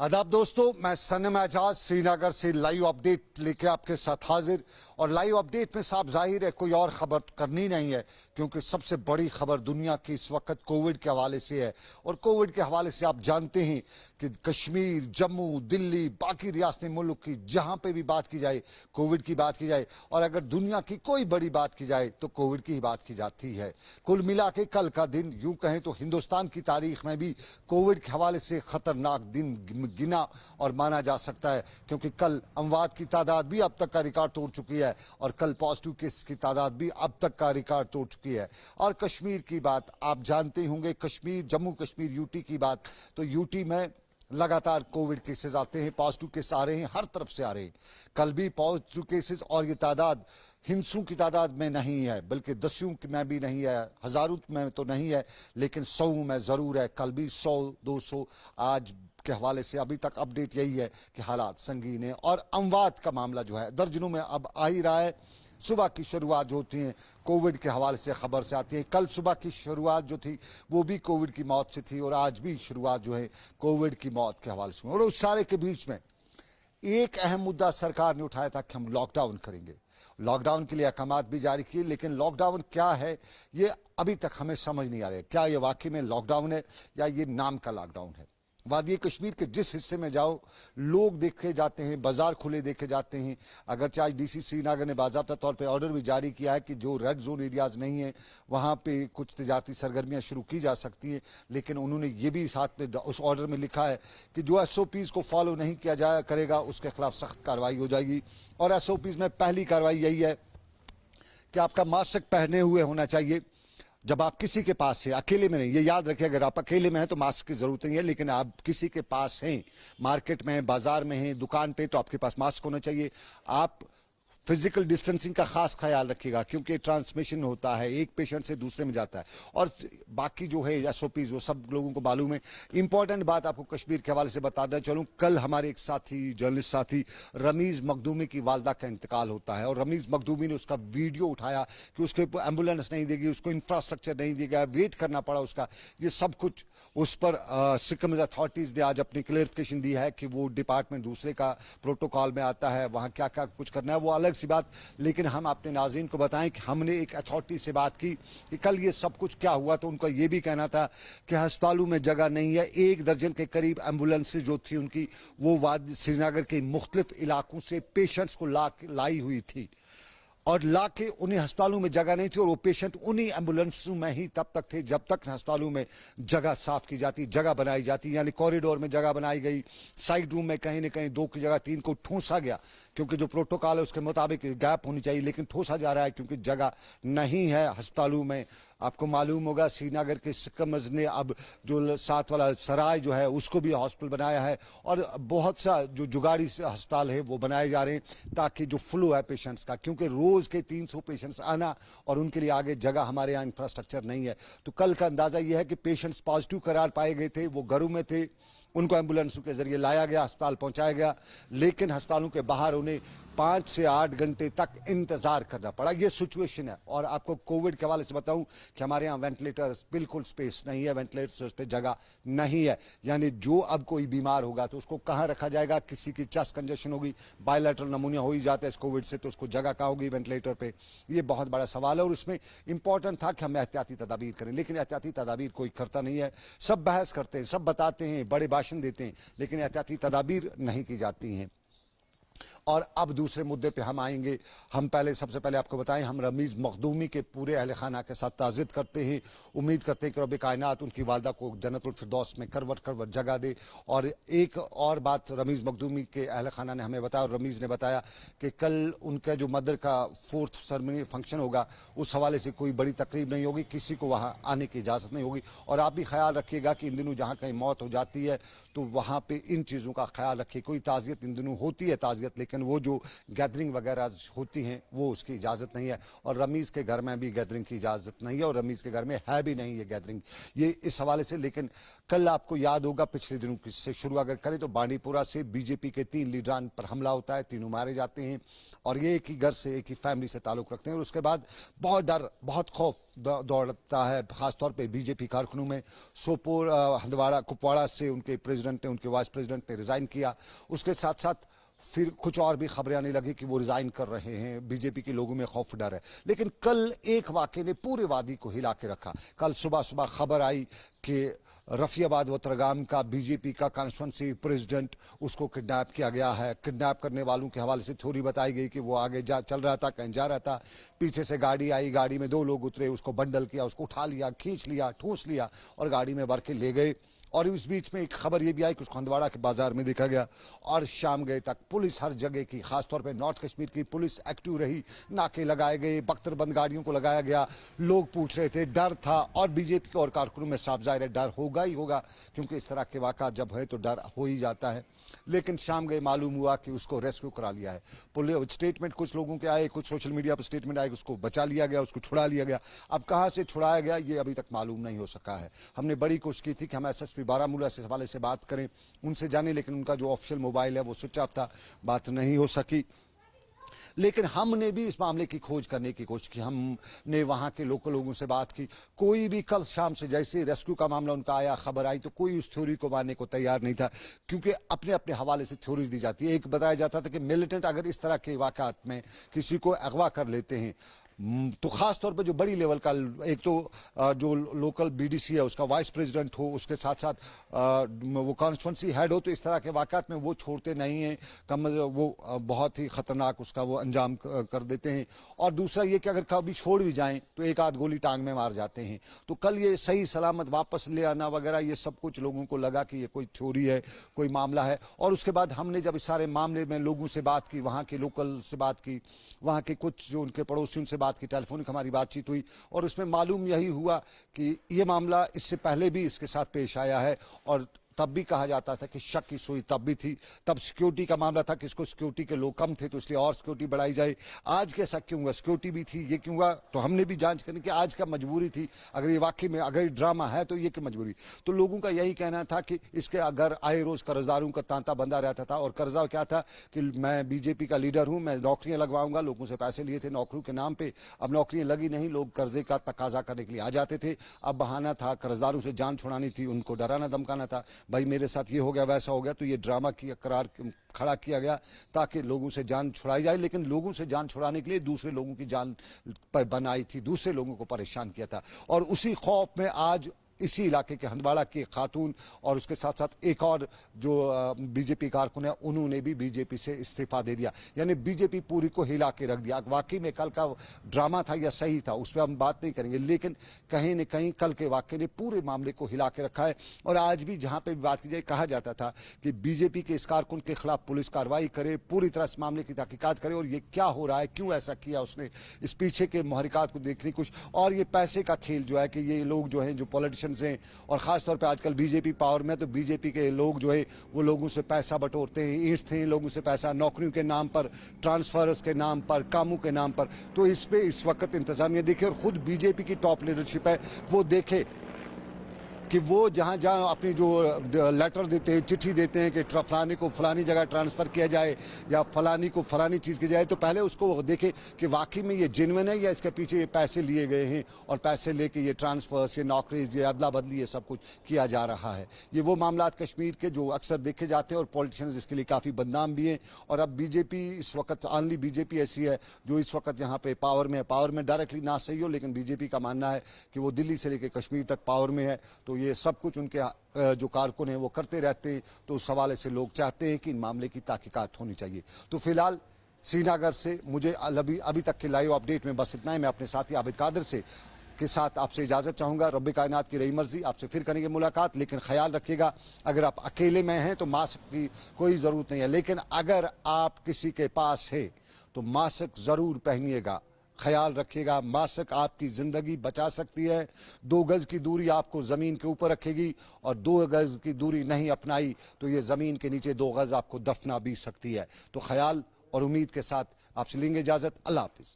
आदाब दोस्तों, मैं सनम एजाज श्रीनगर से लाइव अपडेट लेके आपके साथ हाजिर। और लाइव अपडेट में साफ जाहिर है कोई और खबर करनी नहीं है, क्योंकि सबसे बड़ी खबर दुनिया की इस वक्त कोविड के हवाले से है। और कोविड के हवाले से आप जानते हैं कि कश्मीर, जम्मू, दिल्ली, बाकी रियासतें मुल्क की जहां पे भी बात की जाए, कोविड की बात की जाए, और अगर दुनिया की कोई बड़ी बात की जाए तो कोविड की ही बात की जाती है। कुल मिला के कल का दिन यूं कहें तो हिंदुस्तान की तारीख में भी कोविड के हवाले से खतरनाक दिन गिना और माना जा सकता है, क्योंकि कल अमवात की तादाद भी अब तक का रिकॉर्ड तोड़ चुकी है और कल पॉजिटिव केस की तादाद भी अब तक का रिकॉर्ड तोड़ चुकी है। और कश्मीर की बात आप जानते होंगे, कश्मीर, जम्मू कश्मीर, यूटी की बात, तो यूटी में लगातार कोविड केसेस आते हैं, पॉजिटिव केस आ रहे हैं, हर तरफ से आ रहे हैं। कल भी पॉजिटिव केसेस, और ये तादाद हिंसों की तादाद में नहीं है, बल्कि दसियों में भी नहीं है, हजारों में तो नहीं है, लेकिन 100 में जरूर है। कल भी 100-200 आज के हवाले से अभी तक अपडेट यही है कि हालात संगीन है। और अमवात का मामला जो है दर्जनों में अब आ ही रहा है। सुबह की शुरुआत जो होती है कोविड के हवाले से खबर से आती है। कल सुबह की शुरुआत जो थी वो भी कोविड की मौत से थी, और आज भी शुरुआत जो है कोविड की मौत के हवाले से। और उस सारे के बीच में एक अहम मुद्दा सरकार ने उठाया था कि हम लॉकडाउन करेंगे। लॉकडाउन के लिए अहकाम भी जारी किए, लेकिन लॉकडाउन क्या है ये अभी तक हमें समझ नहीं आ रहा है। क्या ये वाकई में लॉकडाउन है या ये नाम का लॉकडाउन है? वादी कश्मीर के जिस हिस्से में जाओ लोग देखे जाते हैं, बाजार खुले देखे जाते हैं। अगर चाहे डीसी श्रीनगर ने बाकायदा तौर पे ऑर्डर भी जारी किया है कि जो रेड जोन एरियाज नहीं है वहां पे कुछ तजारती सरगर्मियां शुरू की जा सकती हैं, लेकिन उन्होंने ये भी साथ में उस ऑर्डर में लिखा है कि जो SOPs को फॉलो नहीं किया जाया करेगा उसके खिलाफ सख्त कार्रवाई हो जाएगी। और SOPs में पहली कार्रवाई यही है कि आपका मास्क पहने हुए होना चाहिए जब आप किसी के पास से, अकेले में नहीं। ये याद रखिए, अगर आप अकेले में हैं तो मास्क की जरूरत नहीं है, लेकिन आप किसी के पास हैं, मार्केट में हैं, बाजार में हैं, दुकान पे, तो आपके पास मास्क होना चाहिए। आप फिजिकल डिस्टेंसिंग का खास ख्याल रखिएगा, क्योंकि ट्रांसमिशन होता है, एक पेशेंट से दूसरे में जाता है। और बाकी जो है SOPs वो सब लोगों को मालूम है। इंपॉर्टेंट बात आपको कश्मीर के हवाले से बताना चलूं, कल हमारे एक साथी, जर्नलिस्ट साथी रमीज मखदूमी की वालदा का इंतकाल होता है, और रमीज मखदूमी ने उसका वीडियो उठाया कि उसके एम्बुलेंस नहीं देगी, उसको इंफ्रास्ट्रक्चर नहीं देगा, वेट करना पड़ा उसका। ये सब कुछ उस पर सिक्किम अथॉरिटीज ने आज अपनी क्लेरिफिकेशन दी है कि वो डिपार्टमेंट दूसरे का प्रोटोकॉल में आता है, वहां क्या क्या कुछ करना है वो अलग सी बात। लेकिन हम अपने नाज़रीन को बताएं कि हमने एक अथॉरिटी से बात की कि कल ये सब कुछ क्या हुआ, तो उनका ये भी कहना था कि अस्पतालों में जगह नहीं है। 1 दर्जन के करीब एम्बुलेंसेज जो थी उनकी वो वादी श्रीनगर के मुख्तलिफ इलाकों से पेशेंट्स को लाई हुई थी, और लाके उन्हें अस्पतालों में जगह नहीं थी, और वो पेशेंट उन्हीं एम्बुलेंसों में ही तब तक थे जब तक अस्पतालों में जगह साफ की जाती, जगह बनाई जाती। यानी कॉरिडोर में जगह बनाई गई, साइड रूम में कहीं न कहीं 2 की जगह 3 को ठूंसा गया, क्योंकि जो प्रोटोकॉल है उसके मुताबिक गैप होनी चाहिए, लेकिन ठूंसा जा रहा है क्योंकि जगह नहीं है अस्पतालों में। आपको मालूम होगा श्रीनगर के सिकमज ने अब जो साथ वाला सराय जो है उसको भी हॉस्पिटल बनाया है, और बहुत सा जो जुगाड़ी से अस्पताल है वो बनाए जा रहे हैं ताकि जो फ्लो है पेशेंट्स का, क्योंकि रोज के 300 पेशेंट्स आना और उनके लिए आगे जगह हमारे यहाँ इंफ्रास्ट्रक्चर नहीं है। तो कल का अंदाजा यह है कि पेशेंट्स पॉजिटिव करार पाए गए थे, वो घरों में थे, उनको एम्बुलेंसों के जरिए लाया गया, अस्पताल पहुंचाया गया, लेकिन अस्पतालों के बाहर उन्हें 5 से 8 घंटे तक इंतजार करना पड़ा। ये सिचुएशन है। और आपको कोविड के हवाले से बताऊं कि हमारे यहाँ वेंटिलेटर्स बिल्कुल स्पेस नहीं है, वेंटिलेटर्स पे जगह नहीं है। यानी जो अब कोई बीमार होगा तो उसको कहाँ रखा जाएगा? किसी की चेस्ट कंजेशन होगी, बायलैटरल नमूनिया हो ही जाता है इस कोविड से, तो उसको जगह कहाँ होगी वेंटिलेटर पे? ये बहुत बड़ा सवाल है। और उसमें इंपॉर्टेंट था कि हम एहतियाती तदाबीर करें, लेकिन एहतियाती तदाबीर कोई करता नहीं है। सब बहस करते हैं, सब बताते हैं, बड़े भाषण देते हैं, लेकिन एहतियाती तदाबीर नहीं की जाती हैं। और अब दूसरे मुद्दे पे हम आएंगे। हम पहले सबसे पहले आपको बताएं, हम रमीज मखदूमी के पूरे अहल खाना के साथ ताज़ियत करते हैं। उम्मीद करते हैं कि रब कायनात उनकी वालदा को जन्नतुल फिरदौस में करवट करवट जगह दे। और एक और बात रमीज मखदूमी के अहल खाना ने हमें बताया, और रमीज ने बताया कि कल उनका जो मदर का 4th सेरेमनी फंक्शन होगा उस हवाले से कोई बड़ी तकरीब नहीं होगी, किसी को वहाँ आने की इजाज़त नहीं होगी। और आप भी ख्याल रखिएगा कि इन दिनों जहाँ कहीं मौत हो जाती है तो वहाँ पर इन चीज़ों का ख्याल रखिए। कोई ताज़ियत इन दिनों होती है, ताज़ियत इजाज़त, लेकिन वो जो गैदरिंग वगैरह होती हैं वो उसकी इजाज़त नहीं है। और रमीज़ के घर में भी गैदरिंग की इजाज़त नहीं है और रमीज़ के घर में है भी नहीं ये गैदरिंग, ये इस हवाले से। लेकिन कल आपको याद होगा, पिछले दिनों से शुरू अगर करें तो बांडीपुरा से बीजेपी के 3 लीडरान पर हमला होता है, तीनों मारे जाते हैं और ये एक ही घर से, एक ही फैमिली से ताल्लुक़ रखते हैं। और उसके बाद बहुत डर, बहुत खौफ दौड़ता है, खासतौर पर बीजेपी कारकुनों में। सोपोर, हंदवाड़ा, कुपवाड़ा से उनके प्रेसिडेंट ने, उनके वाइस प्रेसिडेंट ने रिज़ाइन किया। उसके साथ साथ फिर कुछ और भी खबरें आने लगी कि वो रिज़ाइन कर रहे हैं, बीजेपी के लोगों में खौफ डर है। लेकिन कल एक वाक़े ने पूरे वादी को हिला के रखा। कल सुबह सुबह खबर आई कि रफियाबाद वतरगाम का बीजेपी का कॉन्स्टिट्यूंसी प्रेसिडेंट, उसको किडनैप किया गया है। किडनैप करने वालों के हवाले से थ्योरी बताई गई कि वो आगे चल रहा था, कहीं जा रहा था, पीछे से गाड़ी आई, गाड़ी में 2 लोग उतरे, उसको बंडल किया, उसको उठा लिया, खींच लिया, ठूंस लिया और गाड़ी में भर के ले गए। और इस बीच में एक खबर ये भी आई कि उसको हंदवाड़ा के बाजार में देखा गया और शाम गए तक पुलिस हर जगह की, खासतौर पे नॉर्थ कश्मीर की पुलिस एक्टिव रही, नाके लगाए गए, बख्तरबंद गाड़ियों को लगाया गया, लोग पूछ रहे थे, डर था। और बीजेपी के और कारकुनों में साफ जाहिर है डर होगा ही होगा, क्योंकि इस तरह के वाक़ा जब है तो डर हो ही जाता है। लेकिन शाम गए मालूम हुआ कि उसको रेस्क्यू करा लिया है। पुलिस स्टेटमेंट कुछ लोगों के आए, कुछ सोशल मीडिया पर स्टेटमेंट आए, उसको बचा लिया गया, उसको छुड़ा लिया गया। अब कहाँ से छुड़ाया गया ये अभी तक मालूम नहीं हो सका है। हमने बड़ी कोशिश की थी कि हम एसएसपी बारामूला से हवाले से बात करें, उनसे जाने, लेकिन उनका जो ऑफिशियल मोबाइल है वो स्विच ऑफ था, बात नहीं हो सकी। लेकिन हमने भी इस मामले की खोज करने की कोशिश की, हमने वहाँ के लोकल लोगों से बात की। कोई भी कल शाम से जैसे रेस्क्यू का मामला उनका आया, खबर आई, तो कोई उस थ्योरी को मानने को तैयार नहीं था, क्योंकि अपने अपने हवाले से थ्योरीज दी जाती है। एक बताया जाता था कि मिलिटेंट अगर इस तरह के वाक़ात में किसी को अगवा कर लेते हैं तो खास तौर पे जो बड़ी लेवल का, एक तो जो लोकल बीडीसी है उसका वाइस प्रेसिडेंट हो, उसके साथ साथ वो कॉन्स्टिट्यूंसी हेड हो, तो इस तरह के वाक़ात में वो छोड़ते नहीं हैं, वो बहुत ही ख़तरनाक उसका वो अंजाम कर देते हैं। और दूसरा ये कि अगर कभी छोड़ भी जाएं तो एक आध गोली टांग में मार जाते हैं। तो कल ये सही सलामत वापस ले आना वगैरह, ये सब कुछ लोगों को लगा कि ये कोई थ्योरी है, कोई मामला है। और उसके बाद हमने जब इस सारे मामले में लोगों से बात की, वहाँ के लोकल से बात की, वहाँ के कुछ जो उनके पड़ोसियों से की टेलीफोनिक हमारी बातचीत हुई, और उसमें मालूम यही हुआ कि ये मामला इससे पहले भी इसके साथ पेश आया है। और तब भी कहा जाता था कि शक की सुई तब भी थी, तब सिक्योरिटी का मामला था कि इसको सिक्योरिटी के लोग कम थे तो इसलिए और सिक्योरिटी बढ़ाई जाए। आज कैसा क्यों हुआ, सिक्योरिटी भी थी, ये क्यों हुआ? तो हमने भी जांच करनी कि आज का मजबूरी थी, अगर ये वाकई में अगर ड्रामा है तो ये की मजबूरी। तो लोगों का यही कहना था कि इसके अगर आए रोज कर्जदारों का तांता बंधा रहता था, और कर्जा क्या था कि मैं बीजेपी का लीडर हूं, मैं नौकरियां लगवाऊंगा, लोगों से पैसे लिए थे नौकरियों के नाम पे, अब नौकरियां लगी नहीं, लोग कर्जे का तकाजा करने के लिए आ जाते थे। अब बहाना था कर्जदारों से जान छुड़ानी थी, उनको डराना धमकाना था, भाई मेरे साथ ये हो गया, वैसा हो गया। तो ये ड्रामा की करार खड़ा किया गया ताकि लोगों से जान छुड़ाई जाए। लेकिन लोगों से जान छुड़ाने के लिए दूसरे लोगों की जान बनाई थी, दूसरे लोगों को परेशान किया था। और उसी खौफ में आज इसी इलाके के हंदवाड़ा की खातून और उसके साथ साथ एक और जो बीजेपी कारकुन है, उन्होंने भी बीजेपी से इस्तीफा दे दिया। यानी बीजेपी पूरी को हिला के रख दिया। वाकई में कल का ड्रामा था या सही था उस पर हम बात नहीं करेंगे, लेकिन कहीं न कहीं कल के वाकये ने पूरे मामले को हिला के रखा है। और आज भी जहां पे भी बात की जाए, कहा जाता था कि बीजेपी के इस कारकुन के खिलाफ पुलिस कार्रवाई करे, पूरी तरह इस मामले की तहकीकात करे, और ये क्या हो रहा है, क्यों ऐसा किया उसने, इस पीछे के मुहरिकात को देखने कुछ। और ये पैसे का खेल जो है कि ये लोग जो हैं, जो पॉलिटिशियन हैं, और खास तौर पे आजकल बीजेपी पावर में, तो बीजेपी के लोग जो है वो लोगों से पैसा बटोरते हैं, ईंटते हैं लोगों से पैसा, नौकरियों के नाम पर, ट्रांसफर्स के नाम पर, कामों के नाम पर। तो इस पे इस वक्त इंतजामिया देखे, और खुद बीजेपी की टॉप लीडरशिप है वो देखे कि वो जहाँ जहाँ अपनी जो लेटर देते हैं, चिट्ठी देते हैं कि फलाने को फलानी जगह ट्रांसफ़र किया जाए या फलानी को फलानी चीज़ की जाए, तो पहले उसको देखे कि वाकई में ये जेन्युइन है या इसके पीछे ये पैसे लिए गए हैं, और पैसे लेके ये ट्रांसफ़र्स, ये नौकरीज, ये अदला बदली, ये सब कुछ किया जा रहा है। ये वो मामलात कश्मीर के जो अक्सर देखे जाते हैं, और पॉलिटिशियंस इसके लिए काफ़ी बदनाम भी हैं। और अब बीजेपी इस वक्त, ऑनली बीजेपी ऐसी है जो इस वक्त यहाँ पे पावर में है। पावर में डायरेक्टली ना सही हो, लेकिन बीजेपी का मानना है कि वो दिल्ली से लेकर कश्मीर तक पावर में है, तो ये सब कुछ उनके जो कारकुन हैं वो करते रहते हैं। तो उस हवाले से लोग चाहते हैं कि इन मामले की तहकीकात होनी चाहिए। तो फिलहाल श्रीनगर से मुझे अभी तक के लाइव अपडेट में बस इतना ही। मैं अपने साथी आबिद कादिर से के साथ आपसे इजाज़त चाहूँगा। रब्बे कायनात की रही मर्जी, आपसे फिर करेंगे मुलाकात। लेकिन ख्याल रखिएगा, अगर आप अकेले में हैं तो मास्क की कोई ज़रूरत नहीं है, लेकिन अगर आप किसी के पास है तो मास्क ज़रूर पहनिएगा। ख्याल रखिएगा। मास्क आपकी जिंदगी बचा सकती है। 2 गज की दूरी आपको जमीन के ऊपर रखेगी, और 2 गज की दूरी नहीं अपनाई तो ये जमीन के नीचे 2 गज आपको दफना भी सकती है। तो ख्याल और उम्मीद के साथ आपसे लेंगे इजाजत। अल्लाह हाफिज।